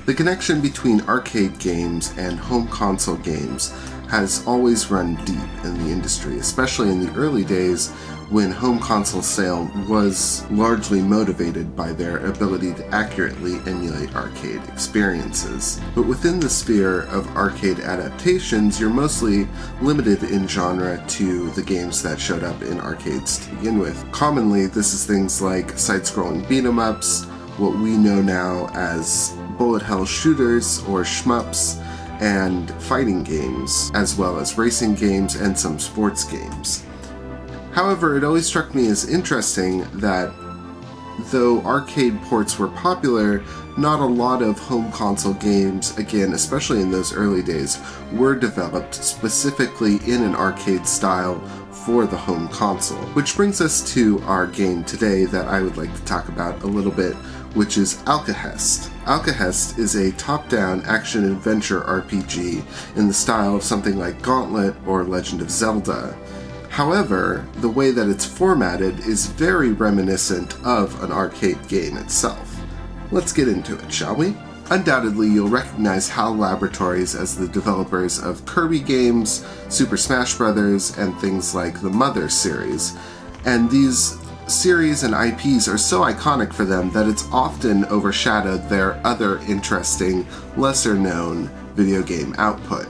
The connection between arcade games and home console games has always run deep in the industry, especially in the early days when home console sale was largely motivated by their ability to accurately emulate arcade experiences. But within the sphere of arcade adaptations, you're mostly limited in genre to the games that showed up in arcades to begin with. Commonly, this is things like side-scrolling beat-em-ups, what we know now as bullet hell shooters or shmups, and fighting games, as well as racing games and some sports games. However, it always struck me as interesting that though arcade ports were popular, not a lot of home console games, again, especially in those early days, were developed specifically in an arcade style for the home console. Which brings us to our game today that I would like to talk about a little bit, which is Alcahest. Alcahest is a top-down action-adventure RPG in the style of something like Gauntlet or Legend of Zelda. However, the way that it's formatted is very reminiscent of an arcade game itself. Let's get into it, shall we? Undoubtedly, you'll recognize HAL Laboratories as the developers of Kirby games, Super Smash Bros., and things like the Mother series. And these series and IPs are so iconic for them that it's often overshadowed their other interesting, lesser-known video game output.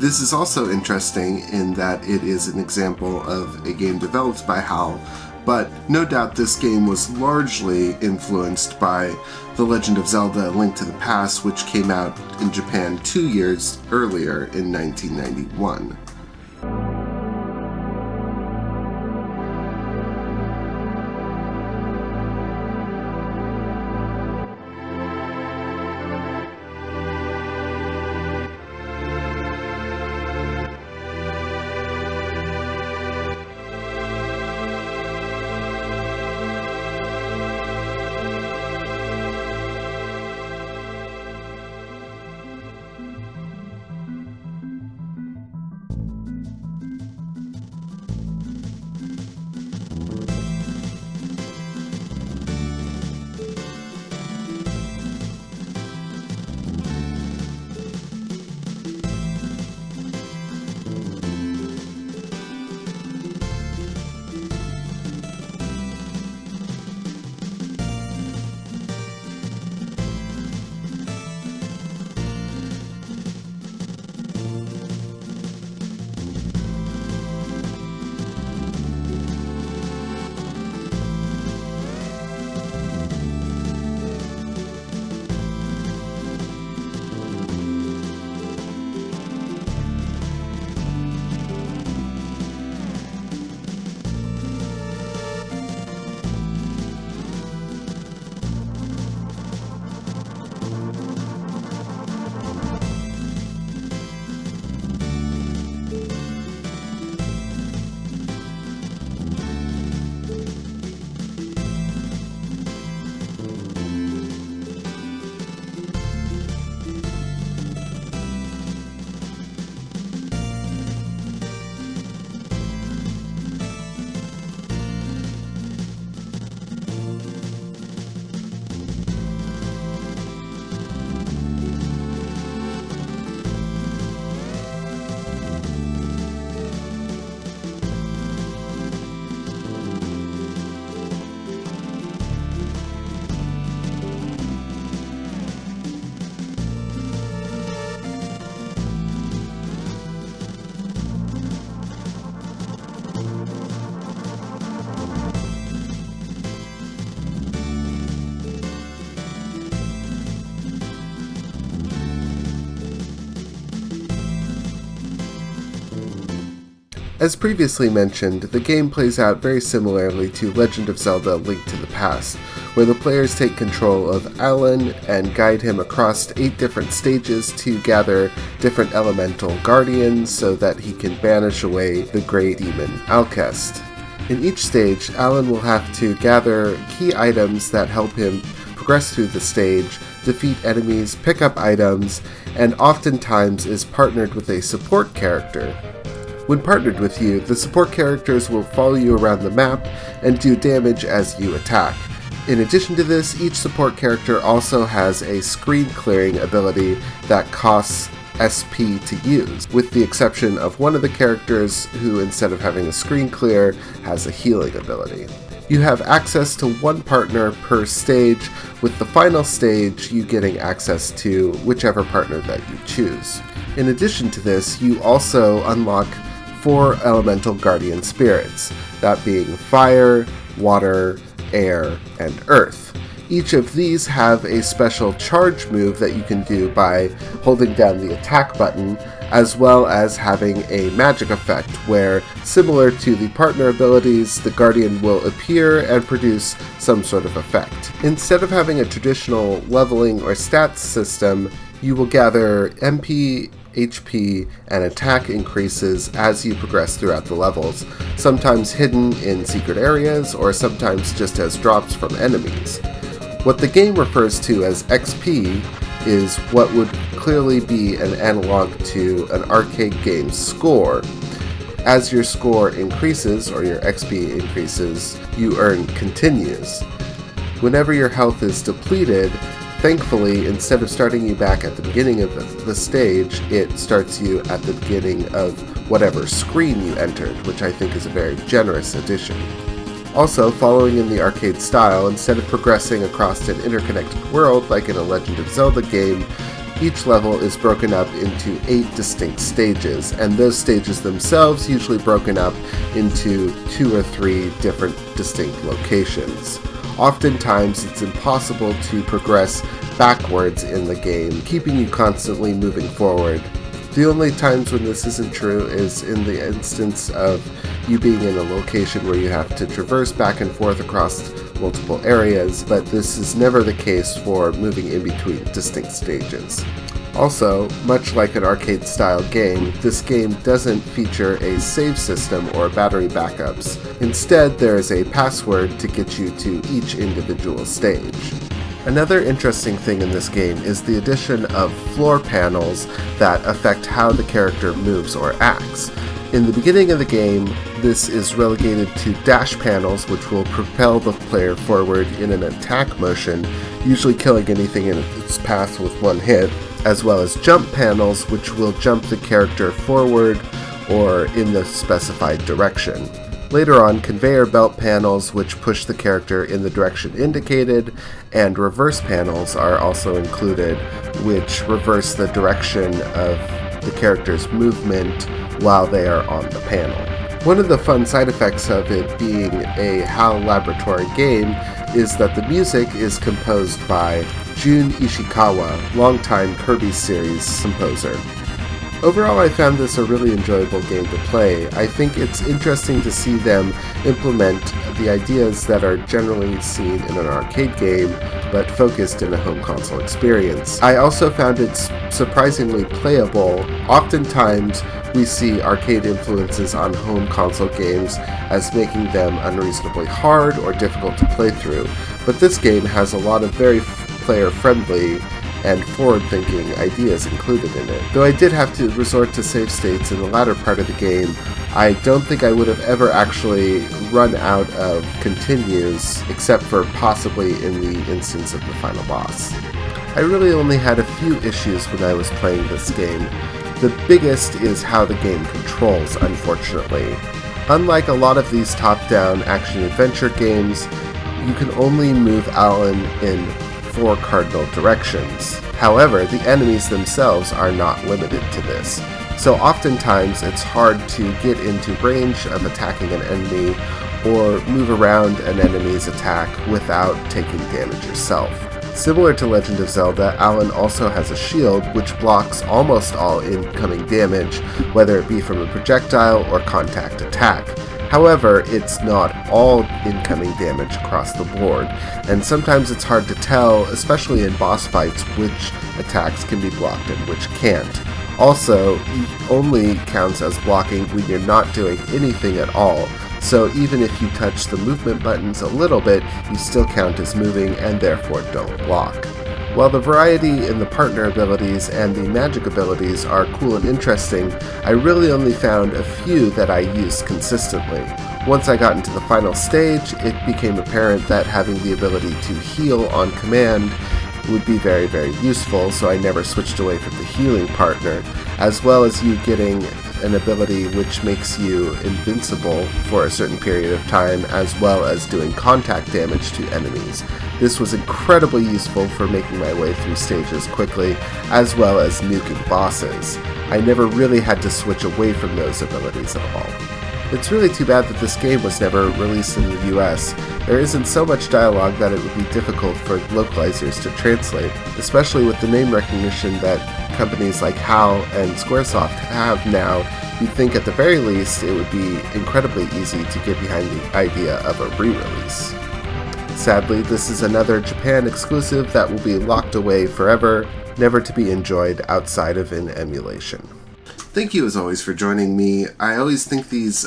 This is also interesting in that it is an example of a game developed by HAL, but no doubt this game was largely influenced by The Legend of Zelda: A Link to the Past, which came out in Japan 2 years earlier in 1991. As previously mentioned, the game plays out very similarly to Legend of Zelda: Link to the Past, where the players take control of Alan and guide him across 8 different stages to gather different elemental guardians so that he can banish away the great demon Alcahest. In each stage, Alan will have to gather key items that help him progress through the stage, defeat enemies, pick up items, and oftentimes is partnered with a support character. When partnered with you, the support characters will follow you around the map and do damage as you attack. In addition to this, each support character also has a screen clearing ability that costs SP to use, with the exception of one of the characters who, instead of having a screen clear, has a healing ability. You have access to one partner per stage, with the final stage you getting access to whichever partner that you choose. In addition to this, you also unlock 4 elemental guardian spirits, that being fire, water, air, and earth. Each of these have a special charge move that you can do by holding down the attack button, as well as having a magic effect where, similar to the partner abilities, the Guardian will appear and produce some sort of effect. Instead of having a traditional leveling or stats system, you will gather MP, HP, and attack increases as you progress throughout the levels, sometimes hidden in secret areas or sometimes just as drops from enemies. What the game refers to as XP is what would clearly be an analog to an arcade game's score. As your score increases, or your XP increases, you earn continues. Whenever your health is depleted, thankfully, instead of starting you back at the beginning of the stage, it starts you at the beginning of whatever screen you entered, which I think is a very generous addition. Also, following in the arcade style, instead of progressing across an interconnected world like in a Legend of Zelda game, each level is broken up into 8 distinct stages, and those stages themselves usually broken up into 2 or 3 different distinct locations. Oftentimes, it's impossible to progress backwards in the game, keeping you constantly moving forward. The only times when this isn't true is in the instance of you being in a location where you have to traverse back and forth across multiple areas, but this is never the case for moving in between distinct stages. Also, much like an arcade-style game, this game doesn't feature a save system or battery backups. Instead, there is a password to get you to each individual stage. Another interesting thing in this game is the addition of floor panels that affect how the character moves or acts. In the beginning of the game, this is relegated to dash panels, which will propel the player forward in an attack motion, usually killing anything in its path with one hit, as well as jump panels, which will jump the character forward or in the specified direction. Later on, conveyor belt panels, which push the character in the direction indicated, and reverse panels are also included, which reverse the direction of the character's movement while they are on the panel. One of the fun side effects of it being a HAL Laboratory game is that the music is composed by Jun Ishikawa, longtime Kirby series composer. Overall, I found this a really enjoyable game to play. I think it's interesting to see them implement the ideas that are generally seen in an arcade game, but focused in a home console experience. I also found it surprisingly playable. Oftentimes, we see arcade influences on home console games as making them unreasonably hard or difficult to play through, but this game has a lot of very player-friendly and forward-thinking ideas included in it. Though I did have to resort to save states in the latter part of the game, I don't think I would have ever actually run out of continues, except for possibly in the instance of the final boss. I really only had a few issues when I was playing this game. The biggest is how the game controls, unfortunately. Unlike a lot of these top-down action-adventure games, you can only move Alan in 4 cardinal directions. However, the enemies themselves are not limited to this, so oftentimes it's hard to get into range of attacking an enemy or move around an enemy's attack without taking damage yourself. Similar to Legend of Zelda, Alan also has a shield which blocks almost all incoming damage, whether it be from a projectile or contact attack. However, it's not all incoming damage across the board, and sometimes it's hard to tell, especially in boss fights, which attacks can be blocked and which can't. Also, it only counts as blocking when you're not doing anything at all, so even if you touch the movement buttons a little bit, you still count as moving and therefore don't block. While the variety in the partner abilities and the magic abilities are cool and interesting, I really only found a few that I used consistently. Once I got into the final stage, it became apparent that having the ability to heal on command would be very, very useful, so I never switched away from the healing partner, as well as you getting an ability which makes you invincible for a certain period of time, as well as doing contact damage to enemies. This was incredibly useful for making my way through stages quickly, as well as nuking bosses. I never really had to switch away from those abilities at all. It's really too bad that this game was never released in the US. There isn't so much dialogue that it would be difficult for localizers to translate, especially with the name recognition that companies like HAL and Squaresoft have now. You'd think at the very least it would be incredibly easy to get behind the idea of a re-release. Sadly, this is another Japan exclusive that will be locked away forever, never to be enjoyed outside of an emulation. Thank you as always for joining me. I always think these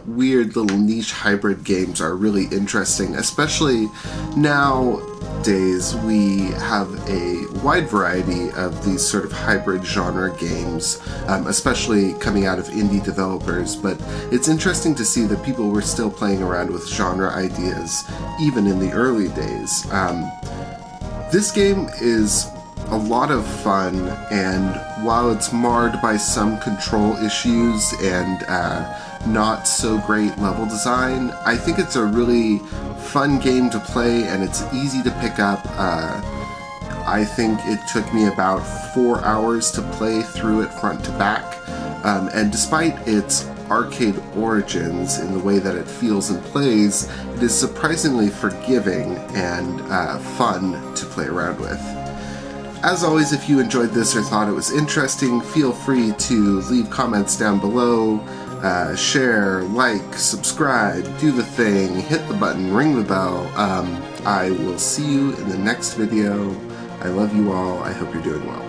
weird little niche hybrid games are really interesting, especially nowadays we have a wide variety of these sort of hybrid genre games, especially coming out of indie developers, but it's interesting to see that people were still playing around with genre ideas even in the early days. This game is a lot of fun, and while it's marred by some control issues and not so great level design, I think it's a really fun game to play and it's easy to pick up. I think it took me about 4 hours to play through it front to back, and despite its arcade origins in the way that it feels and plays, it is surprisingly forgiving and fun to play around with. As always, if you enjoyed this or thought it was interesting, feel free to leave comments down below, share, like, subscribe, do the thing, hit the button, ring the bell. I will see you in the next video. I love you all. I hope you're doing well.